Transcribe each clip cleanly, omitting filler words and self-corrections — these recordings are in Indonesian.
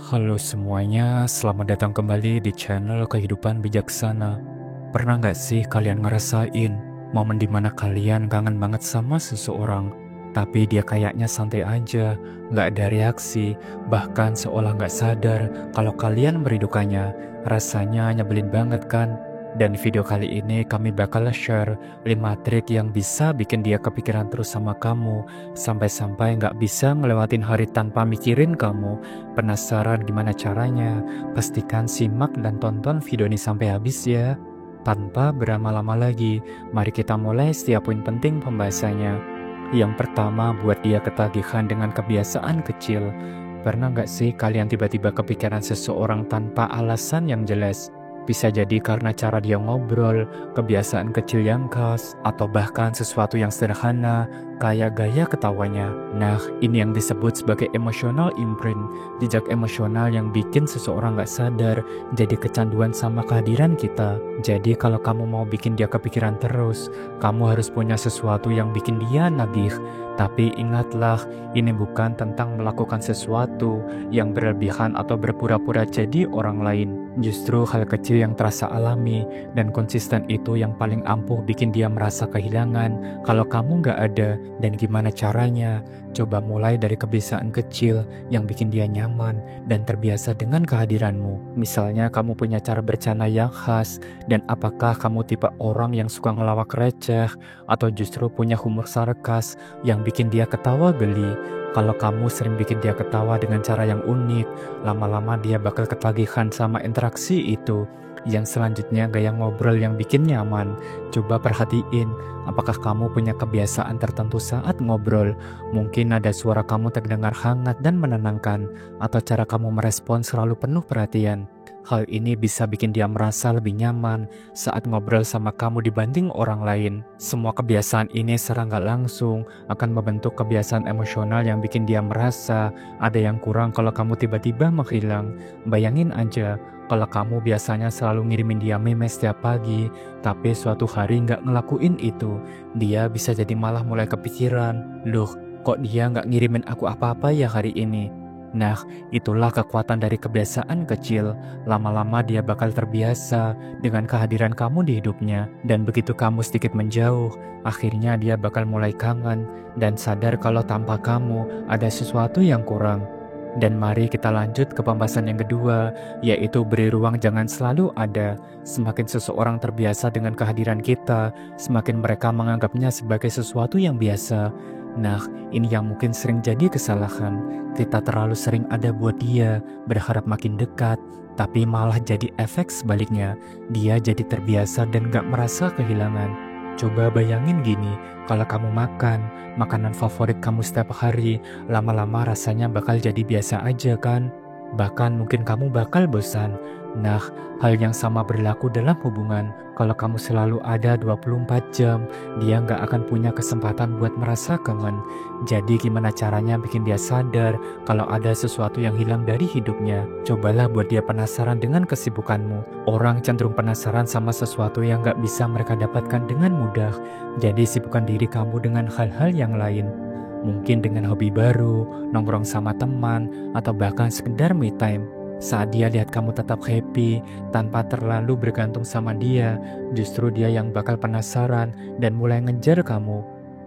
Halo semuanya, selamat datang kembali di channel Kehidupan Bijaksana. Pernah nggak sih kalian ngerasain momen dimana kalian kangen banget sama seseorang, tapi dia kayaknya santai aja, nggak ada reaksi, bahkan seolah nggak sadar kalau kalian merindukannya. Rasanya nyebelin banget kan? Dan video kali ini kami bakal share 5 trik yang bisa bikin dia kepikiran terus sama kamu, sampai-sampai nggak bisa ngelewatin hari tanpa mikirin kamu. Penasaran gimana caranya? Pastikan simak dan tonton video ini sampai habis ya. Tanpa berlama-lama lagi, mari kita mulai setiap poin penting pembahasannya. Yang pertama, buat dia ketagihan dengan kebiasaan kecil. Pernah nggak sih kalian tiba-tiba kepikiran seseorang tanpa alasan yang jelas? Bisa jadi karena cara dia ngobrol, kebiasaan kecil yang khas, atau bahkan sesuatu yang sederhana, kayak gaya ketawanya. Nah, ini yang disebut sebagai emotional imprint, jejak emosional yang bikin seseorang gak sadar, jadi kecanduan sama kehadiran kita. Jadi kalau kamu mau bikin dia kepikiran terus, kamu harus punya sesuatu yang bikin dia nagih. Tapi ingatlah, ini bukan tentang melakukan sesuatu yang berlebihan atau berpura-pura jadi orang lain. Justru hal kecil yang terasa alami dan konsisten itu yang paling ampuh bikin dia merasa kehilangan kalau kamu gak ada. Dan gimana caranya? Coba mulai dari kebiasaan kecil yang bikin dia nyaman dan terbiasa dengan kehadiranmu. Misalnya kamu punya cara bercanda yang khas, dan apakah kamu tipe orang yang suka ngelawak receh atau justru punya humor sarkas yang bikin dia ketawa geli. Kalau kamu sering bikin dia ketawa dengan cara yang unik, lama-lama dia bakal ketagihan sama interaksi itu. Yang selanjutnya, gaya ngobrol yang bikin nyaman. Coba perhatiin, apakah kamu punya kebiasaan tertentu saat ngobrol? Mungkin ada suara kamu terdengar hangat dan menenangkan, atau cara kamu merespon selalu penuh perhatian. Hal ini bisa bikin dia merasa lebih nyaman saat ngobrol sama kamu dibanding orang lain. Semua kebiasaan ini secara nggak langsung akan membentuk kebiasaan emosional yang bikin dia merasa ada yang kurang kalau kamu tiba-tiba menghilang. Bayangin aja, kalau kamu biasanya selalu ngirimin dia meme setiap pagi, tapi suatu hari nggak ngelakuin itu, dia bisa jadi malah mulai kepikiran, loh kok dia nggak ngirimin aku apa-apa ya hari ini? Nah, itulah kekuatan dari kebiasaan kecil. Lama-lama dia bakal terbiasa dengan kehadiran kamu di hidupnya. Dan begitu kamu sedikit menjauh, akhirnya dia bakal mulai kangen dan sadar kalau tanpa kamu ada sesuatu yang kurang. Dan mari kita lanjut ke pembahasan yang kedua, yaitu beri ruang jangan selalu ada. Semakin seseorang terbiasa dengan kehadiran kita, semakin mereka menganggapnya sebagai sesuatu yang biasa. Nah, ini yang mungkin sering jadi kesalahan. Kita terlalu sering ada buat dia, berharap makin dekat, tapi malah jadi efek sebaliknya. Dia jadi terbiasa dan gak merasa kehilangan. Coba bayangin gini, kalau kamu makan makanan favorit kamu setiap hari, lama-lama rasanya bakal jadi biasa aja kan? Bahkan mungkin kamu bakal bosan. Nah, hal yang sama berlaku dalam hubungan. Kalau kamu selalu ada 24 jam, dia nggak akan punya kesempatan buat merasa kangen. Jadi gimana caranya bikin dia sadar kalau ada sesuatu yang hilang dari hidupnya? Cobalah buat dia penasaran dengan kesibukanmu. Orang cenderung penasaran sama sesuatu yang nggak bisa mereka dapatkan dengan mudah. Jadi sibukkan diri kamu dengan hal-hal yang lain. Mungkin dengan hobi baru, nongkrong sama teman, atau bahkan sekedar me time. Saat dia lihat kamu tetap happy, tanpa terlalu bergantung sama dia, justru dia yang bakal penasaran dan mulai ngejar kamu.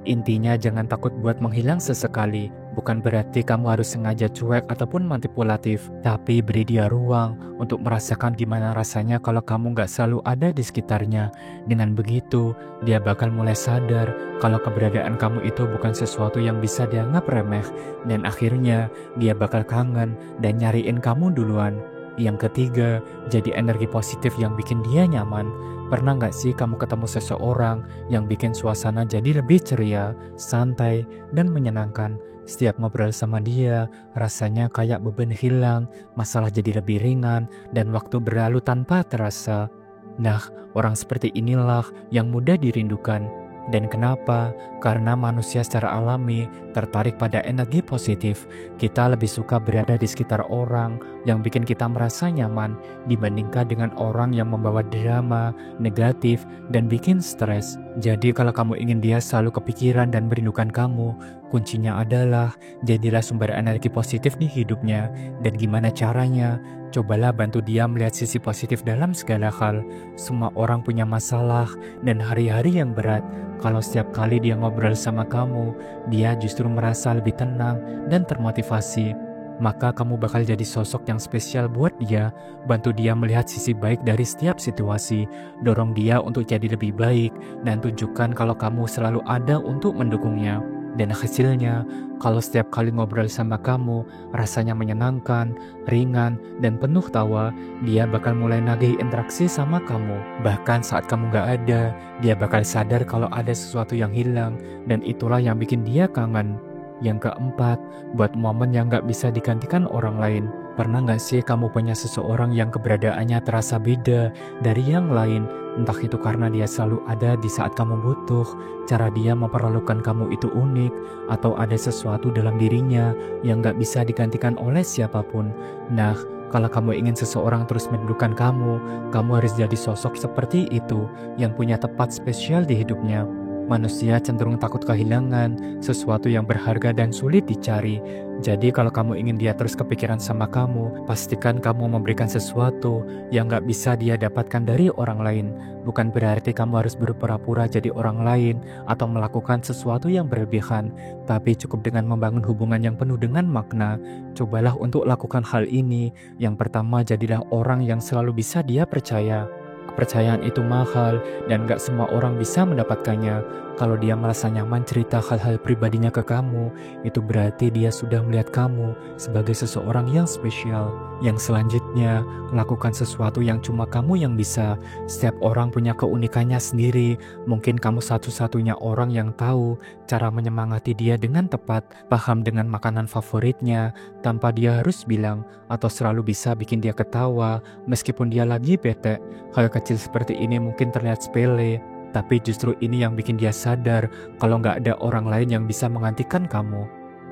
Intinya jangan takut buat menghilang sesekali. Bukan berarti kamu harus sengaja cuek ataupun manipulatif, tapi beri dia ruang untuk merasakan gimana rasanya kalau kamu gak selalu ada di sekitarnya. Dengan begitu, dia bakal mulai sadar kalau keberadaan kamu itu bukan sesuatu yang bisa dianggap remeh. Dan akhirnya, dia bakal kangen dan nyariin kamu duluan. Yang ketiga, jadi energi positif yang bikin dia nyaman. Pernah nggak sih kamu ketemu seseorang yang bikin suasana jadi lebih ceria, santai, dan menyenangkan? Setiap ngobrol sama dia, rasanya kayak beban hilang, masalah jadi lebih ringan, dan waktu berlalu tanpa terasa. Nah, orang seperti inilah yang mudah dirindukan. Dan kenapa? Karena manusia secara alami tertarik pada energi positif. Kita lebih suka berada di sekitar orang yang bikin kita merasa nyaman dibandingkan dengan orang yang membawa drama, negatif, dan bikin stres. Jadi kalau kamu ingin dia selalu kepikiran dan merindukan kamu, Kuncinya adalah jadilah sumber energi positif di hidupnya. Dan gimana caranya? Cobalah bantu dia melihat sisi positif dalam segala hal. Semua orang punya masalah dan hari-hari yang berat. Kalau setiap kali dia ngobrol sama kamu, dia justru merasa lebih tenang dan termotivasi. Maka kamu bakal jadi sosok yang spesial buat dia. Bantu dia melihat sisi baik dari setiap situasi. Dorong dia untuk jadi lebih baik dan tunjukkan kalau kamu selalu ada untuk mendukungnya. Dan hasilnya, kalau setiap kali ngobrol sama kamu, rasanya menyenangkan, ringan, dan penuh tawa, dia bakal mulai nagih interaksi sama kamu. Bahkan saat kamu gak ada, dia bakal sadar kalau ada sesuatu yang hilang, dan itulah yang bikin dia kangen. Yang keempat, buat momen yang gak bisa digantikan orang lain. Pernah gak sih kamu punya seseorang yang keberadaannya terasa beda dari yang lain? Entah itu karena dia selalu ada di saat kamu butuh, cara dia memperlakukan kamu itu unik, atau ada sesuatu dalam dirinya yang gak bisa digantikan oleh siapapun. Nah, kalau kamu ingin seseorang terus merindukan kamu harus jadi sosok seperti itu yang punya tempat spesial di hidupnya. Manusia cenderung takut kehilangan sesuatu yang berharga dan sulit dicari. Jadi kalau kamu ingin dia terus kepikiran sama kamu, pastikan kamu memberikan sesuatu yang gak bisa dia dapatkan dari orang lain. Bukan berarti kamu harus berpura-pura jadi orang lain atau melakukan sesuatu yang berlebihan, tapi cukup dengan membangun hubungan yang penuh dengan makna. Cobalah untuk lakukan hal ini. Yang pertama, jadilah orang yang selalu bisa dia percaya. Kepercayaan itu mahal dan gak semua orang bisa mendapatkannya. Kalau dia merasa nyaman cerita hal-hal pribadinya ke kamu, itu berarti dia sudah melihat kamu sebagai seseorang yang spesial. Yang selanjutnya, lakukan sesuatu yang cuma kamu yang bisa. Setiap orang punya keunikannya sendiri. Mungkin kamu satu-satunya orang yang tahu cara menyemangati dia dengan tepat, paham dengan makanan favoritnya, tanpa dia harus bilang, atau selalu bisa bikin dia ketawa meskipun dia lagi bete. Hal kecil seperti ini mungkin terlihat sepele, tapi justru ini yang bikin dia sadar kalau nggak ada orang lain yang bisa menggantikan kamu.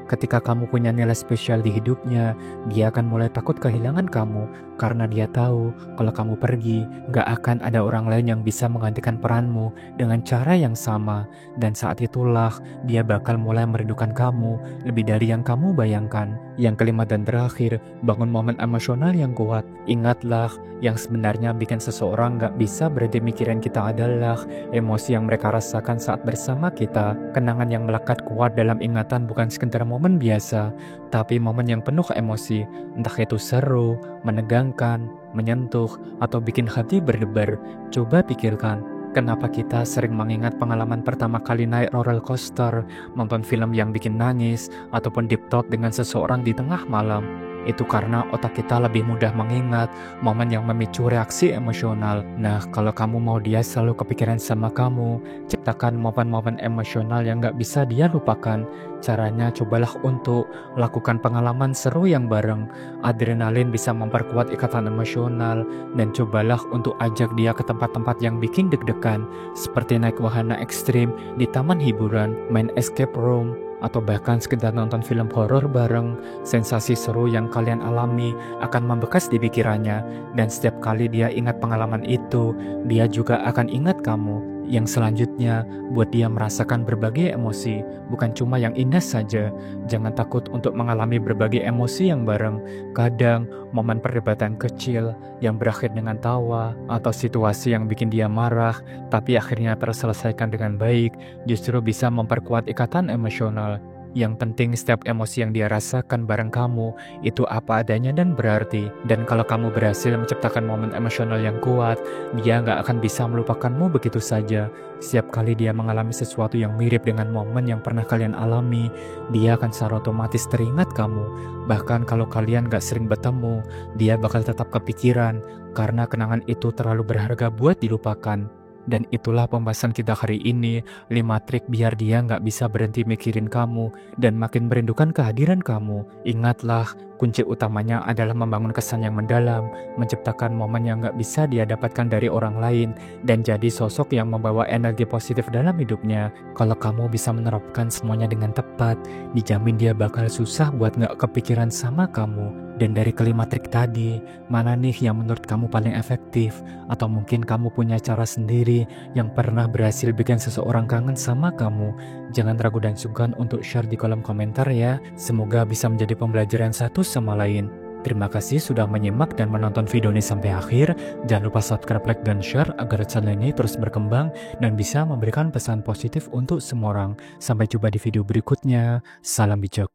Ketika kamu punya nilai spesial di hidupnya, dia akan mulai takut kehilangan kamu karena dia tahu kalau kamu pergi, nggak akan ada orang lain yang bisa menggantikan peranmu dengan cara yang sama. Dan saat itulah dia bakal mulai merindukan kamu lebih dari yang kamu bayangkan. Yang kelima dan terakhir, bangun momen emosional yang kuat. Ingatlah, yang sebenarnya bikin seseorang nggak bisa berhenti mikirin kita adalah emosi yang mereka rasakan saat bersama kita. Kenangan yang melekat kuat dalam ingatan bukan sekedar momen biasa, tapi momen yang penuh emosi, entah itu seru, menegangkan, menyentuh, atau bikin hati berdebar. Coba pikirkan, kenapa kita sering mengingat pengalaman pertama kali naik roller coaster, nonton film yang bikin nangis, ataupun deep talk dengan seseorang di tengah malam? Itu karena otak kita lebih mudah mengingat momen yang memicu reaksi emosional. Nah, kalau kamu mau dia selalu kepikiran sama kamu, ciptakan momen-momen emosional yang gak bisa dia lupakan. Caranya cobalah untuk lakukan pengalaman seru yang bareng. Adrenalin bisa memperkuat ikatan emosional, dan cobalah untuk ajak dia ke tempat-tempat yang bikin deg-degan, seperti naik wahana ekstrim di taman hiburan, main escape room, atau bahkan sekedar nonton film horor bareng. Sensasi seru yang kalian alami akan membekas di pikirannya, dan setiap kali dia ingat pengalaman itu, dia juga akan ingat kamu. Yang selanjutnya, buat dia merasakan berbagai emosi, bukan cuma yang indah saja. Jangan takut untuk mengalami berbagai emosi yang bareng. Kadang, momen perdebatan kecil yang berakhir dengan tawa, atau situasi yang bikin dia marah, tapi akhirnya terselesaikan dengan baik, justru bisa memperkuat ikatan emosional. Yang penting setiap emosi yang dia rasakan bareng kamu itu apa adanya dan berarti. Dan kalau kamu berhasil menciptakan momen emosional yang kuat, dia nggak akan bisa melupakanmu begitu saja. Setiap kali dia mengalami sesuatu yang mirip dengan momen yang pernah kalian alami, dia akan secara otomatis teringat kamu. Bahkan kalau kalian nggak sering bertemu, dia bakal tetap kepikiran karena kenangan itu terlalu berharga buat dilupakan. Dan itulah pembahasan kita hari ini, 5 trik biar dia nggak bisa berhenti mikirin kamu dan makin merindukan kehadiran kamu. Ingatlah, kunci utamanya adalah membangun kesan yang mendalam, menciptakan momen yang nggak bisa dia dapatkan dari orang lain, dan jadi sosok yang membawa energi positif dalam hidupnya. Kalau kamu bisa menerapkan semuanya dengan tepat, dijamin dia bakal susah buat nggak kepikiran sama kamu. Dan dari kelima trik tadi, mana nih yang menurut kamu paling efektif? Atau mungkin kamu punya cara sendiri yang pernah berhasil bikin seseorang kangen sama kamu? Jangan ragu dan sungkan untuk share di kolom komentar ya. Semoga bisa menjadi pembelajaran satu sama lain. Terima kasih sudah menyimak dan menonton video ini sampai akhir. Jangan lupa subscribe, like, dan share agar channel ini terus berkembang dan bisa memberikan pesan positif untuk semua orang. Sampai jumpa di video berikutnya. Salam bijak.